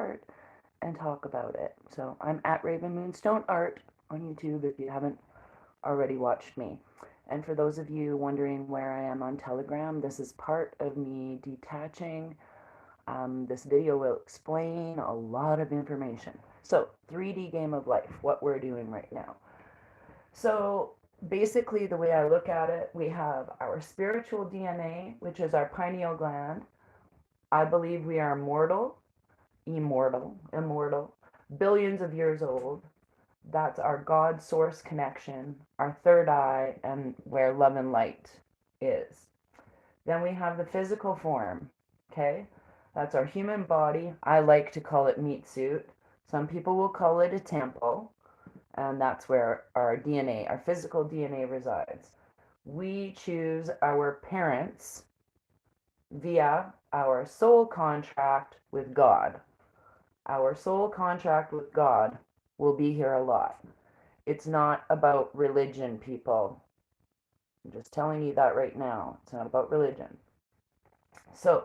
start and talk about it. So I'm at Raven Moonstone Art on YouTube if you haven't already watched me. And for those of you wondering where I am on Telegram, this is part of me detaching. This video will explain a lot of information. So 3D game of life, what we're doing right now. So basically, the way I look at it, we have our spiritual DNA, which is our pineal gland. I believe we are immortal, billions of years old. That's our God source connection, our third eye, and where love and light is. Then we have the physical form, okay? That's our human body. I like to call it meat suit. Some people will call it a temple, and that's where our DNA, our physical DNA resides. We choose our parents via our soul contract with God. Our soul contract with God will be here a lot. It's not about religion, people. I'm just telling you that right now. It's not about religion. So,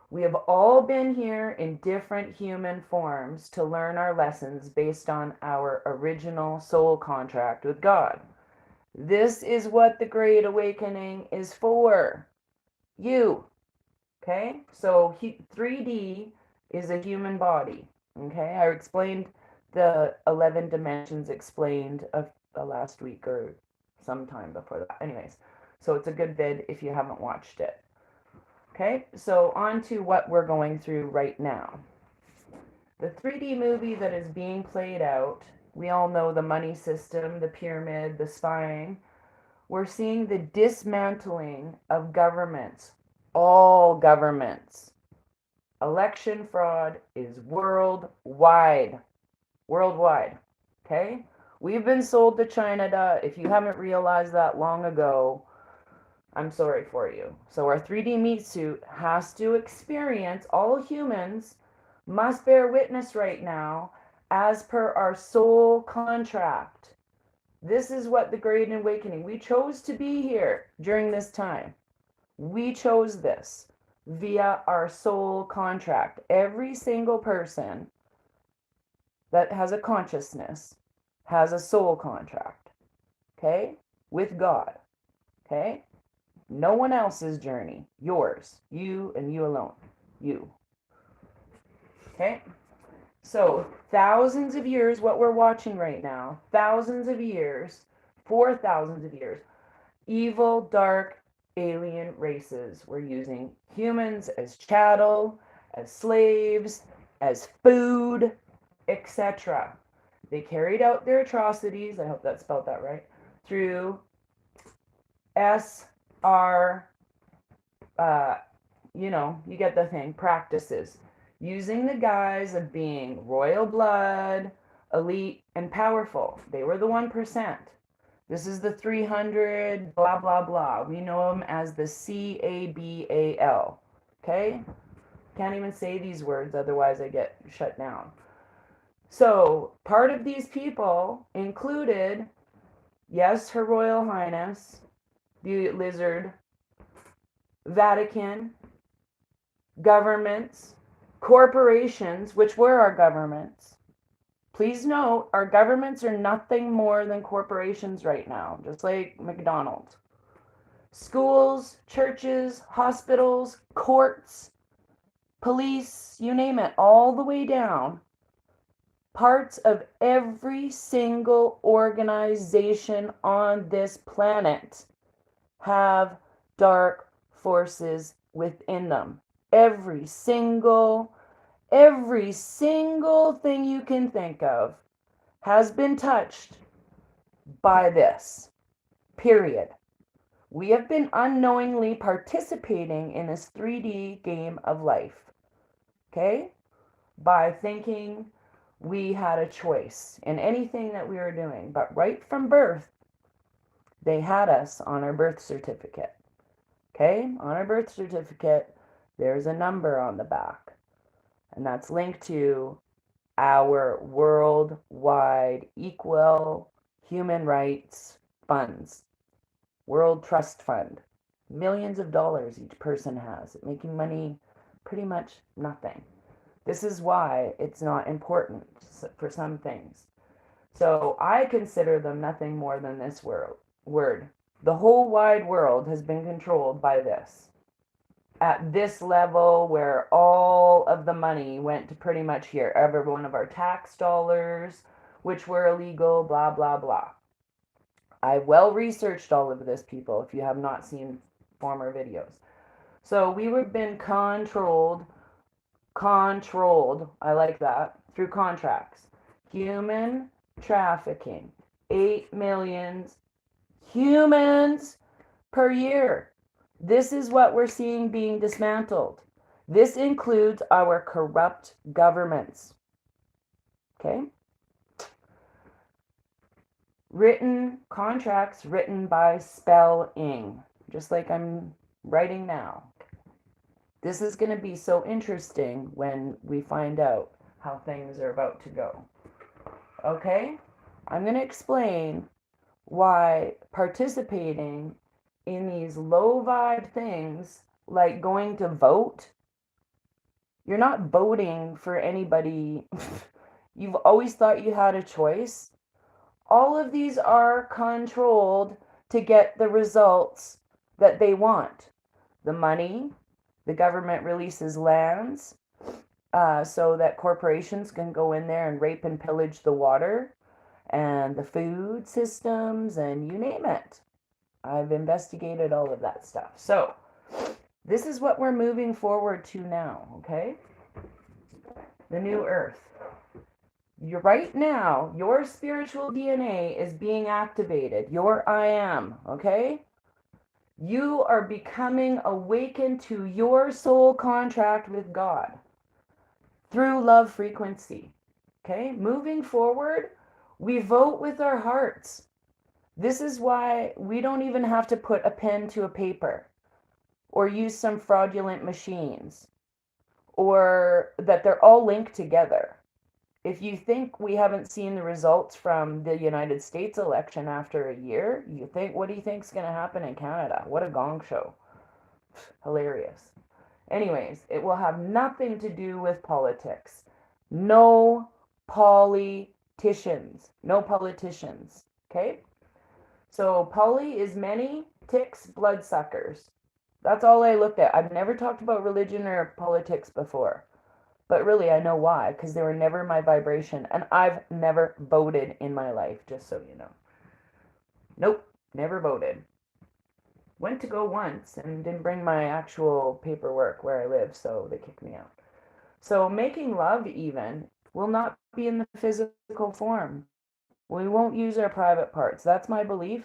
we have all been here in different human forms to learn our lessons based on our original soul contract with God. This is what the Great Awakening is for. You. Okay? So 3D is a human body. Okay? I explained the 11 dimensions explained of last week or sometime before that. Anyways, so it's a good vid if you haven't watched it. Okay? So on to what we're going through right now. The 3D movie that is being played out, we all know the money system, the pyramid, the spying. We're seeing the dismantling of governments, all governments. Election fraud is worldwide. Worldwide. Okay? We've been sold to China. If you haven't realized that long ago, I'm sorry for you. So our 3D meat suit has to experience, all humans must bear witness right now as per our soul contract. This is what the Great Awakening, we chose to be here during this time. We chose this via our soul contract. Every single person that has a consciousness has a soul contract, okay, with God, okay? No one else's journey, yours, you and you alone, you, okay? So thousands of years, what we're watching right now, thousands of years, 4,000 of years, evil, dark, alien races were using humans as chattel, as slaves, as food, etc. They carried out their atrocities, I hope that spelled that right, through SR, you get the thing, practices, using the guise of being royal blood, elite, and powerful. They were the 1%. This is the 300, blah, blah, blah. We know them as the CABAL. Okay? Can't even say these words, otherwise I get shut down. So, part of these people included, yes, Her Royal Highness, the Lizard, Vatican, governments, corporations, which were our governments. Please note, our governments are nothing more than corporations right now, just like McDonald's. Schools, churches, hospitals, courts, police, you name it, all the way down. Parts of every single organization on this planet have dark forces within them. Every single thing you can think of has been touched by this. Period. We have been unknowingly participating in this 3D game of life. Okay? By thinking we had a choice in anything that we were doing. But right from birth, they had us on our birth certificate. Okay? On our birth certificate, there's a number on the back. And that's linked to our worldwide equal human rights funds. World Trust Fund. Millions of dollars each person has, making money pretty much nothing. This is why it's not important for some things. So I consider them nothing more than this word. The whole wide world has been controlled by this. At this level, where all of the money went to pretty much here, every one of our tax dollars, which were illegal, blah, blah, blah. I well researched all of this, people, if you have not seen former videos. So we have been controlled, I like that, through contracts. Human trafficking, 8 million humans per year. This is what we're seeing being dismantled. This includes our corrupt governments. Okay? Contracts written by spelling, just like I'm writing now. This is going to be so interesting when we find out how things are about to go. Okay? I'm going to explain why participating in these low vibe things, like going to vote, you're not voting for anybody. You've always thought you had a choice. All of these are controlled to get the results that they want. The money, the government releases lands so that corporations can go in there and rape and pillage the water and the food systems and you name it. I've investigated all of that stuff. So this is what we're moving forward to now, okay? The new earth. Right now, your spiritual DNA is being activated. Your I am, okay? You are becoming awakened to your soul contract with God through love frequency, okay? Moving forward, we vote with our hearts. This is why we don't even have to put a pen to a paper or use some fraudulent machines or that they're all linked together. If you think we haven't seen the results from the United States election after a year, what do you think's going to happen in Canada? What a gong show. Hilarious. Anyways, it will have nothing to do with politics. No politicians. No politicians. Okay? So poly is many, ticks, bloodsuckers. That's all I looked at. I've never talked about religion or politics before. But really, I know why, because they were never my vibration. And I've never voted in my life, just so you know. Nope, never voted. Went to go once and didn't bring my actual paperwork where I live, so they kicked me out. So making love even will not be in the physical form. We won't use our private parts. That's my belief.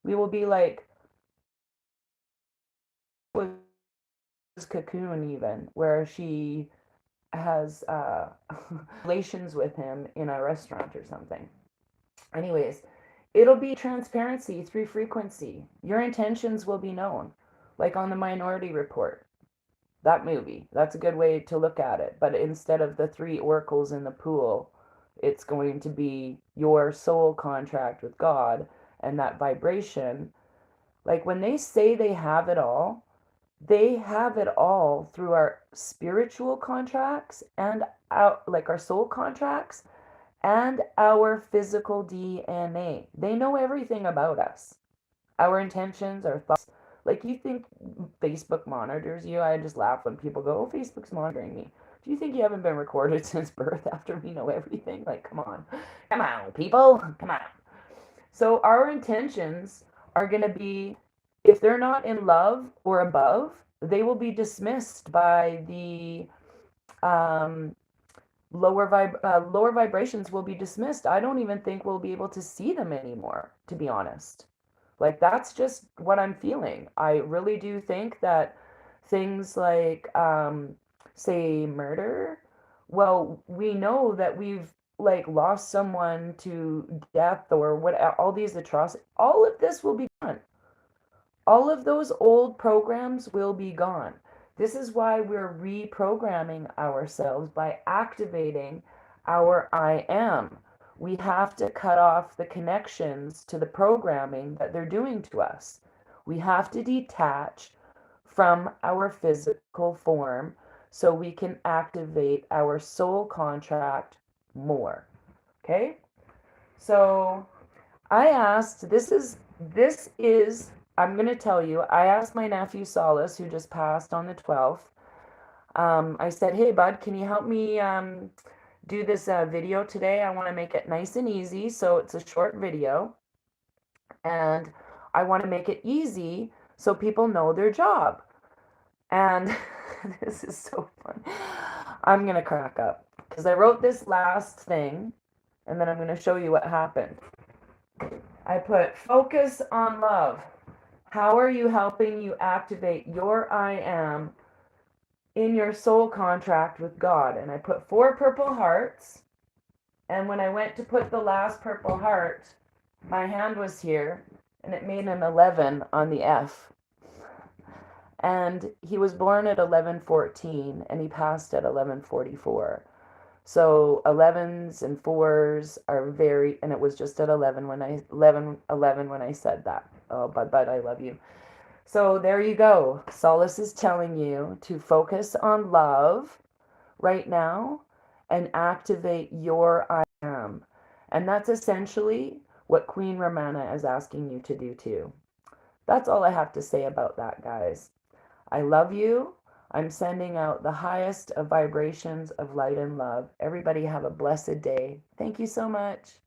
We will be like Cocoon even, where she has relations with him in a restaurant or something. Anyways, it'll be transparency through frequency. Your intentions will be known, like on the Minority Report. That movie, that's a good way to look at it. But instead of the 3 oracles in the pool, it's going to be your soul contract with God and that vibration. Like when they say they have it all, they have it all through our spiritual contracts and our soul contracts and our physical DNA. They know everything about us, our intentions, our thoughts. Like, you think Facebook monitors you? I just laugh when people go, oh, Facebook's monitoring me. Do you think you haven't been recorded since birth after we know everything? Like, come on. Come on, people. Come on. So our intentions are going to be, if they're not in love or above, they will be dismissed by the lower vibrations will be dismissed. I don't even think we'll be able to see them anymore, to be honest. Like, that's just what I'm feeling. I really do think that things like, say, murder, well, we know that we've like lost someone to death or what, all these atrocities, all of this will be gone. All of those old programs will be gone. This is why we're reprogramming ourselves by activating our I am. We have to cut off the connections to the programming that they're doing to us. We have to detach from our physical form so we can activate our soul contract more. Okay? So I asked, I'm going to tell you, I asked my nephew Solace, who just passed on the 12th. I said, hey, bud, can you help me do this video today? I want to make it nice and easy. So it's a short video. And I want to make it easy so people know their job. And this is so fun. I'm going to crack up because I wrote this last thing and then I'm going to show you what happened. I put focus on love. How are you helping you activate your I am in your soul contract with God? And I put 4 purple hearts. And when I went to put the last purple heart, my hand was here and it made an 11 on the F. And he was born at 11:14 and he passed at 11:44. So 11s and 4s are very, and it was just at 11 when I said that. Oh, bud, I love you. So there you go. Solace is telling you to focus on love right now and activate your I am. And that's essentially what Queen Romana is asking you to do too. That's all I have to say about that, guys. I love you. I'm sending out the highest of vibrations of light and love. Everybody have a blessed day. Thank you so much.